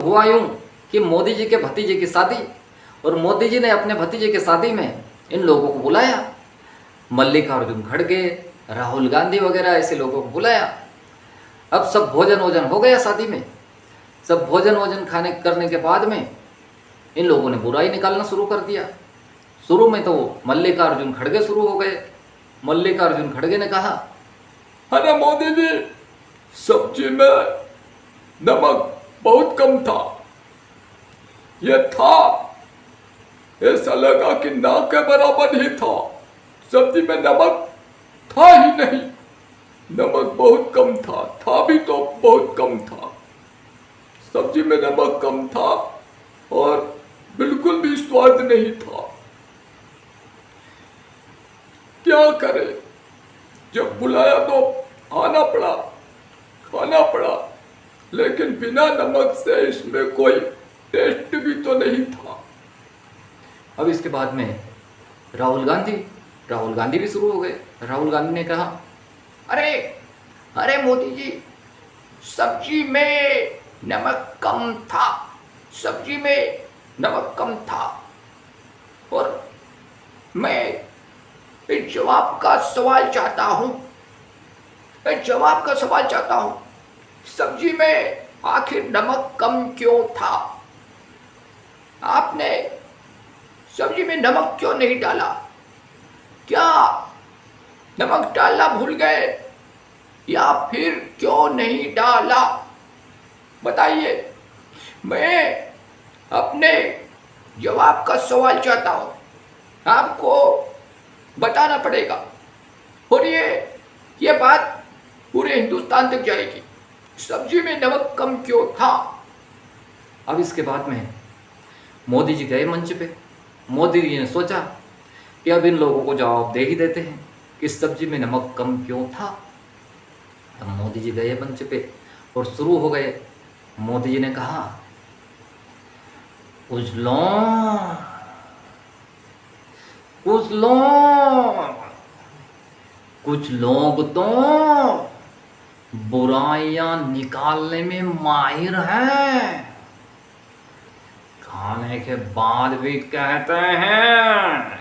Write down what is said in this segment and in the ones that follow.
हुआ यूं कि मोदी जी के भतीजे की शादी, और मोदी जी ने अपने भतीजे की शादी में इन लोगों को बुलाया, मल्लिकार्जुन खड़गे, राहुल गांधी वगैरह ऐसे लोगों को बुलाया। अब सब भोजन वोजन हो गया शादी में। सब भोजन वोजन खाने करने के बाद में इन लोगों ने बुराई निकालना शुरू कर दिया। शुरू में तो मल्लिकार्जुन खड़गे शुरू हो गए। मल्लिकार्जुन खड़गे ने कहा, अरे मोदी जी, सब्जी में नमक बहुत कम था। ये था, ऐसा लगा कि ना के बराबर ही था। सब्जी में नमक था ही नहीं। नमक बहुत कम था भी तो बहुत कम था। सब्जी में नमक कम था और बिल्कुल भी स्वाद नहीं था। क्या करे, जब बुलाया तो आना पड़ा, खाना पड़ा, लेकिन बिना नमक से इसमें कोई टेस्ट भी तो नहीं था। अब इसके बाद में राहुल गांधी भी शुरू हो गए। राहुल गांधी ने कहा, अरे अरे मोदी जी, सब्जी में नमक कम था, सब्जी में नमक कम था, और मैं एक जवाब का सवाल चाहता हूं, मैं जवाब का सवाल चाहता हूं, सब्जी में आखिर नमक कम क्यों था? आपने सब्जी में नमक क्यों नहीं डाला? क्या नमक डालना भूल गए या फिर क्यों नहीं डाला? बताइए। मैं अपने जवाब का सवाल चाहता हूं, आपको बताना पड़ेगा, और ये बात पूरे हिंदुस्तान तक जाएगी। सब्जी में नमक कम क्यों था? अब इसके बाद में मोदी जी गए मंच पे। मोदी जी ने सोचा कि अब इन लोगों को जवाब दे ही देते हैं कि सब्जी में नमक कम क्यों था। अब मोदी जी गए मंच पे और शुरू हो गए। मोदी जी ने कहा, कुछ लोग तो बुराइयां निकालने में माहिर हैं, खाने के बाद भी कहते हैं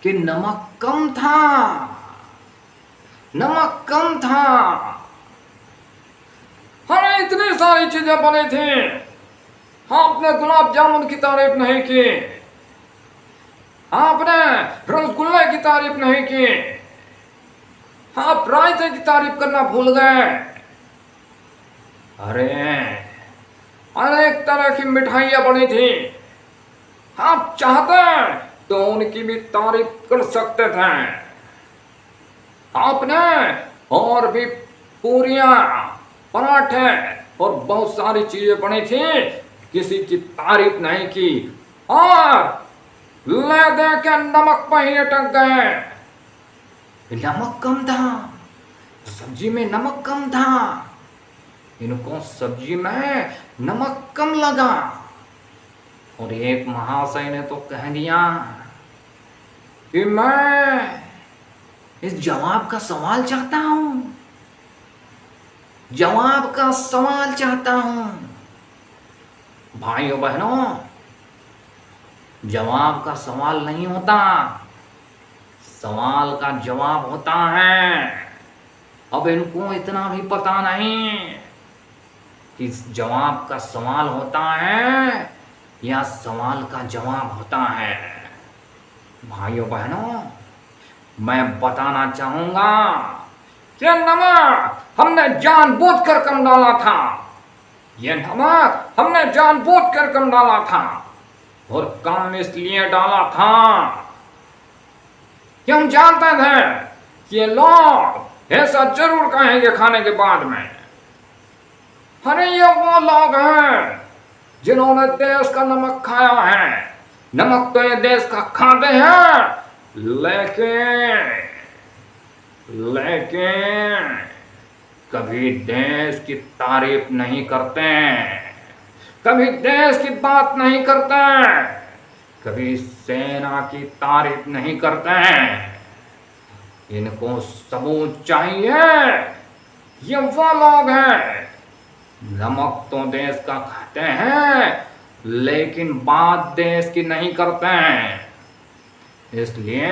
कि नमक कम था, नमक कम था। अरे इतनी सारी चीजें बनी थी, आपने गुलाब जामुन की तारीफ नहीं की, आपने रसगुल्ले की तारीफ नहीं की, आप रायते की तारीफ करना भूल गए। अरे अनेक तरह की मिठाइयां बनी थी, आप चाहते तो उनकी भी तारीफ कर सकते थे। आपने और भी पूरियां, पराठे और बहुत सारी चीजें बनी थी, किसी की तारीफ नहीं की, और ले दे के नमक पर ही अटक गए। नमक कम था, सब्जी में नमक कम था, इनको सब्जी में नमक कम लगा। और एक महाशय ने तो कह दिया कि मैं इस जवाब का सवाल चाहता हूं, जवाब का सवाल चाहता हूं। भाइयों बहनों, जवाब का सवाल नहीं होता, सवाल का जवाब होता है। अब इनको इतना भी पता नहीं कि जवाब का सवाल होता है या सवाल का जवाब होता है। भाइयों बहनों, मैं बताना चाहूंगा कि नमक हमने जानबूझकर कम डाला था, ये नमक हमने जानबूझकर कम डाला था, और कम इसलिए डाला था कि हम जानते थे कि ये लोग ऐसा जरूर कहेंगे खाने के बाद में। अरे ये वो लोग हैं जिन्होंने देश का नमक खाया है। नमक तो ये देश का खाते हैं, लेकिन कभी देश की तारीफ नहीं करते, कभी देश की बात नहीं करते, कभी सेना की तारीफ नहीं करते। इनको सबूत चाहिए। ये वो लोग हैं नमक तो देश का खाते हैं लेकिन बात देश की नहीं करते हैं, इसलिए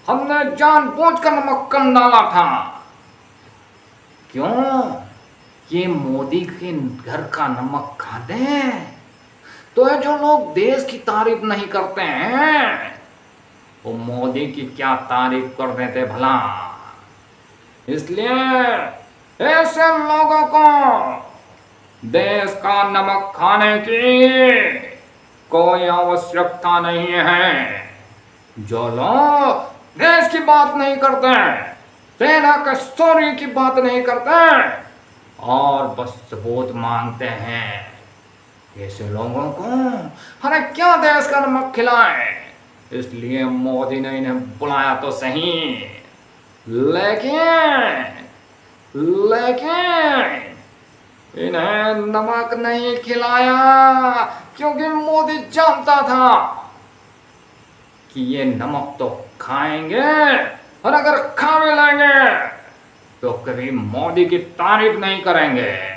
हमने जानबूझकर नमक कम डाला था। क्यों? ये मोदी के घर का नमक खाते हैं तो ये जो लोग देश की तारीफ नहीं करते हैं वो मोदी की क्या तारीफ कर देते भला। इसलिए ऐसे लोगों को देश का नमक खाने की कोई आवश्यकता नहीं है। जो लोग देश की बात नहीं करते, सेना के शौर्य की बात नहीं करते और बस सबूत मांगते हैं, ऐसे लोगों को अरे क्या देश का नमक खिलाए। इसलिए मोदी ने इन्हें बुलाया तो सही, लेकिन इन्हें नमक नहीं खिलाया क्योंकि मोदी जानता था कि ये नमक तो खाएंगे और अगर खा भी लेंगे तो कभी मोदी की तारीफ नहीं करेंगे।